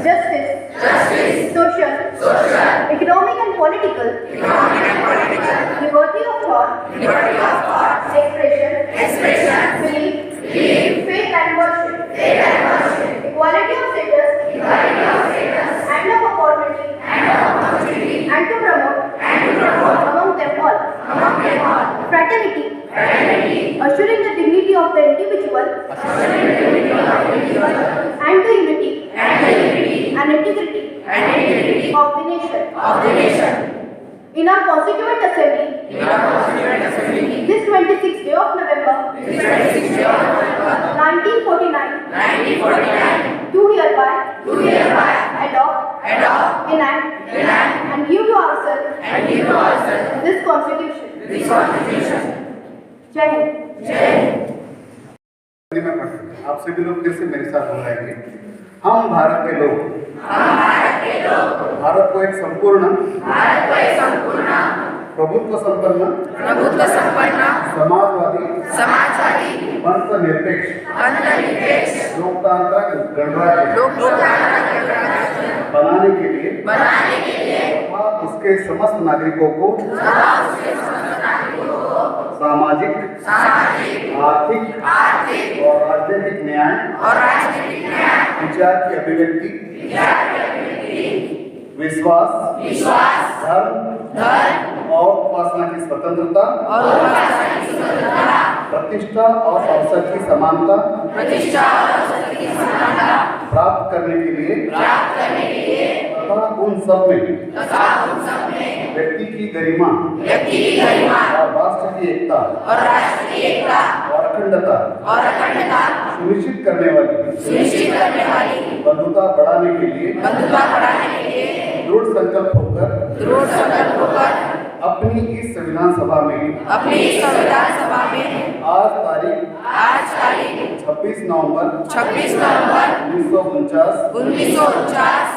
justice, social, economic and political, liberty of thought, expression, belief, faith and worship, equality of status, and of opportunity, and to promote among them all fraternity, assuring the dignity of the individual, and the unity and integrity of the nation. In our Constituent Assembly, this 26th day of November, 1949, do hereby adopt, enact, and give to ourselves this Constitution. जय हिंद। आप सभी लोग फिर से मेरे साथ दोहराएंगे। हम भारत के लोग भारत को एक संपूर्ण प्रभुत्व संपन्न समाजवादी धर्मनिरपेक्ष लोकतांत्रिक गणराज्य बनाने के लिए तथा उसके समस्त नागरिकों को सामाजिक, आर्थिक और राजनीतिक न्याय, विचार की अभिव्यक्ति, विश्वास, धर्म और उपासना की स्वतंत्रता, प्रतिष्ठा और अवसर की समानता प्राप्त करने के लिए तथा उन सब में व्यक्ति की गरिमा और राष्ट्र की एकता और अखंडता सुनिश्चित करने वाली बंधुता बढ़ाने के लिए दृढ़ संकल्प होकर अपनी इस संविधान सभा में आज तारीख 26 नवंबर 1949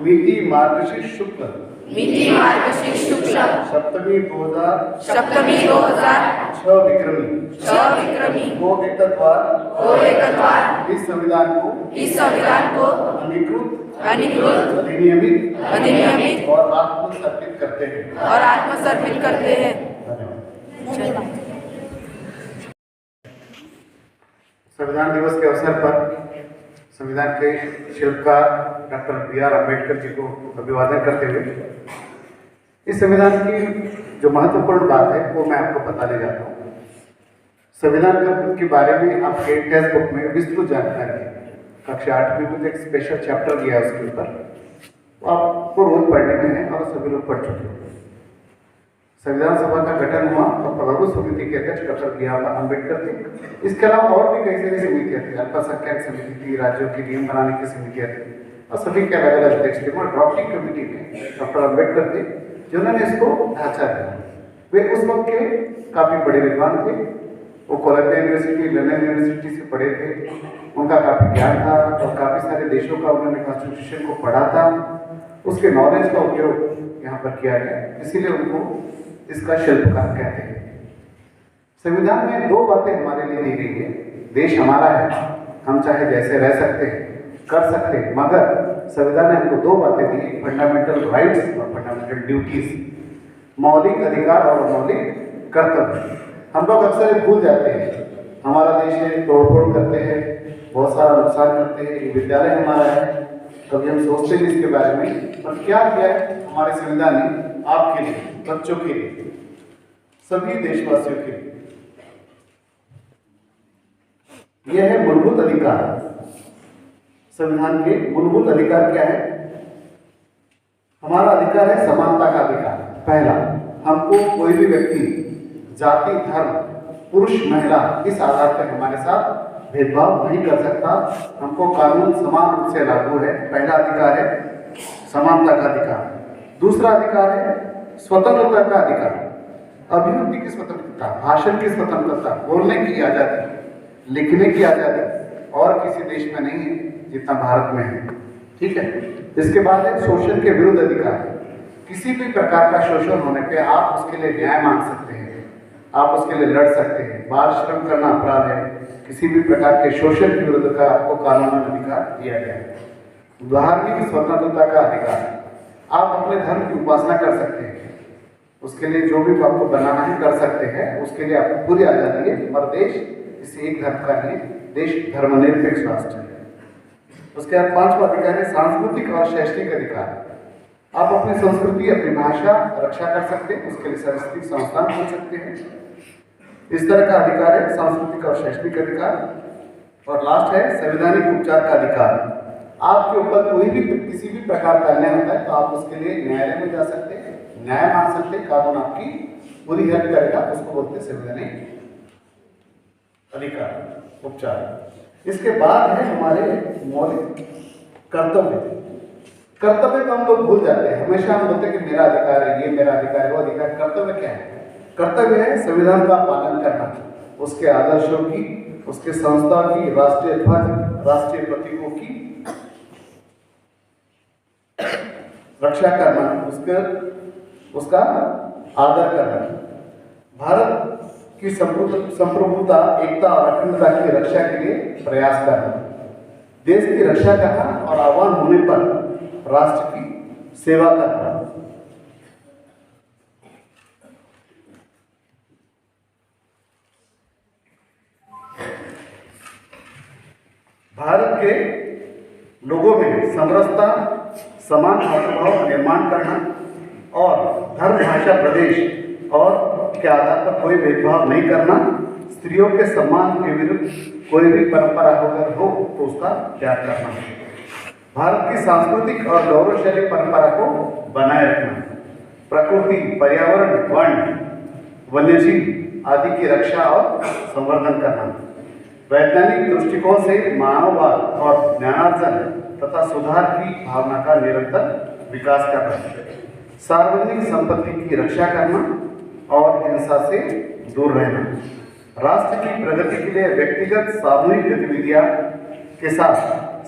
मिति मार्गशीर्ष शुक्ल सप्तमी 2006 विक्रमी को एकतवार इस संविधान को अंगीकृत अधिनियमित और आत्मसर्पित करते हैं। संविधान दिवस के अवसर पर संविधान के शिल्पकार डॉक्टर B.R. अम्बेडकर जी को अभिवादन करते हुए इस संविधान की जो महत्वपूर्ण बात है वो मैं आपको बताने जाता हूँ। संविधान के बारे में आपके टेक्स्ट बुक में विस्तृत जानकारी है। कक्षा 8 में एक स्पेशल चैप्टर दिया है उसके ऊपर, वो आपको रोज पढ़ने में है और सभी लोग पढ़ चुके हैं। संविधान सभा का गठन हुआ और प्रभु समिति के अध्यक्ष डॉक्टर B.R. अम्बेडकर थे। इसके अलावा और भी कई सारी समितियाँ थी, अल्पसंख्यक समिति थी, राज्यों की नियम बनाने की समितियाँ थी और सभी के अलग अलग अध्यक्ष थे। ड्राफ्टिंग कमेटी में डॉक्टर अम्बेडकर थे जिन्होंने इसको ढांचा दिया। वे उस वक्त के काफ़ी बड़े विद्वान थे। वो कोलंबिया यूनिवर्सिटी, लंदन यूनिवर्सिटी से पढ़े थे। उनका काफ़ी ज्ञान था और काफ़ी सारे देशों का उन्होंने कॉन्स्टिट्यूशन को पढ़ा था। उसके नॉलेज का उपयोग यहाँ पर किया गया, इसीलिए उनको इसका शिल्पकार कहते हैं। संविधान में दो बातें हमारे लिए दी गई है। देश हमारा है, हम चाहे जैसे रह सकते हैं, कर सकते हैं, मगर संविधान ने हमको दो बातें दी, फंडामेंटल राइट्स और फंडामेंटल ड्यूटीज, मौलिक अधिकार और मौलिक कर्तव्य। हम लोग अक्सर भूल जाते हैं, हमारा देश है, तोड़फोड़ करते हैं, बहुत सारा नुकसान करते हैं, ये विद्यालय हमारा है, कभी हम सोचते हैं इसके बारे में। और क्या किया है हमारे संविधान ने आपके लिए, बच्चों के लिए, सभी देशवासियों के लिए। यह है मूलभूत अधिकार। संविधान के मूलभूत अधिकार क्या है? हमारा अधिकार है समानता का अधिकार। पहला, हमको कोई भी व्यक्ति जाति, धर्म, पुरुष, महिला इस आधार पर हमारे साथ भेदभाव नहीं कर सकता। हमको कानून समान रूप से लागू है। पहला अधिकार है समानता का अधिकार। दूसरा अधिकार है स्वतंत्रता का अधिकार, अभिव्यक्ति की स्वतंत्रता, भाषण की स्वतंत्रता, बोलने की आजादी, लिखने की आजादी और किसी देश में नहीं है जितना भारत में है। ठीक है। इसके बाद है शोषण के विरुद्ध अधिकार। किसी भी प्रकार का शोषण होने पे आप उसके लिए न्याय मांग सकते हैं, आप उसके लिए लड़ सकते हैं। बाल श्रम करना अपराध है। किसी भी प्रकार के शोषण के विरुद्ध का आपको कानूनी अधिकार दिया गया है। धार्मिक स्वतंत्रता का अधिकार, आप अपने धर्म की उपासना कर सकते हैं, उसके लिए जो भी आपको बनाना है कर सकते हैं, उसके लिए आपको पूरी आज़ादी है। हमारा देश इसे एक धर्म का नहीं, देश धर्मनिरपेक्ष राष्ट्र है। उसके बाद 5वां अधिकार है सांस्कृतिक और शैक्षणिक अधिकार। आप अपनी संस्कृति, अपनी भाषा रक्षा कर सकते हैं, उसके लिए सांस्कृतिक संस्थान खोल सकते हैं। इस तरह का अधिकार है सांस्कृतिक और शैक्षणिक अधिकार। और लास्ट है संवैधानिक उपचार का अधिकार। आपके ऊपर कोई भी किसी भी प्रकार का अन्याय होता है तो आप उसके लिए न्यायालय में जा सकते हैं, न्याय मांग सकते हैं, कानून आपकी पूरी हेल्प करेगा, उसको बोलते हैं संवैधानिक अधिकार, उपचार। इसके बाद है हमारे मौलिक कर्तव्य। कर्तव्य को हम लोग भूल जाते हैं, हमेशा हम बोलते हैं कि मेरा अधिकार है, ये मेरा अधिकार है, वो अधिकार। कर्तव्य क्या है? कर्तव्य है संविधान का पालन करना, उसके आदर्शों की, उसके संस्था की, राष्ट्रीय ध्वज, राष्ट्रीय प्रतीकों की रक्षा करना, उसका आदर करना, भारत की संप्रभुता, एकता और अखंडता की रक्षा के लिए प्रयास करना, देश की रक्षा करना और आह्वान होने पर राष्ट्र की सेवा करना। भारत के लोगों में समरसता, समान भाव का निर्माण करना और धर्म, भाषा, प्रदेश और के आधार पर कोई भेदभाव नहीं करना, स्त्रियों के सम्मान के विरुद्ध कोई भी परंपरा अगर हो तो उसका त्याग करना, भारत की सांस्कृतिक और गौरवशाली परंपरा को बनाए रखना, प्रकृति, पर्यावरण, वन, वन्यजीव आदि की रक्षा और संवर्धन करना, वैज्ञानिक दृष्टिकोण से मानववाद और ज्ञानार्जन तथा सुधार की भावना का निरंतर विकास करना, सार्वजनिक संपत्ति की रक्षा करना और हिंसा से दूर रहना, राष्ट्र की प्रगति के लिए व्यक्तिगत सामूहिक गतिविधियां के साथ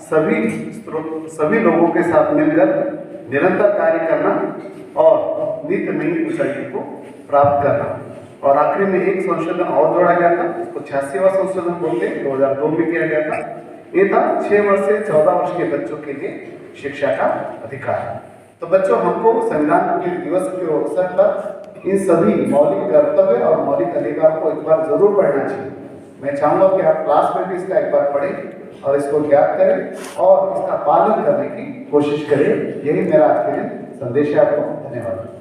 सभी लोगों के साथ मिलकर निरंतर कार्य करना और नित्य नई ऊंचाई को प्राप्त करना। और आखिरी में एक संशोधन और जोड़ा गया था, इसको 86वां संशोधन बोलते हैं, 2002 में किया गया था। ये था 6 वर्ष से 14 वर्ष के बच्चों के लिए शिक्षा का अधिकार। तो बच्चों, हमको संविधान दिवस के अवसर पर इन सभी मौलिक कर्तव्य और मौलिक अधिकार को एक बार जरूर पढ़ना चाहिए। मैं चाहूँगा कि आप क्लास में भी इसका एक बार पढ़ें और इसको ज्ञात करें और इसका पालन करने की कोशिश करें। यही मेरा आज के लिए संदेश है आपको। धन्यवाद।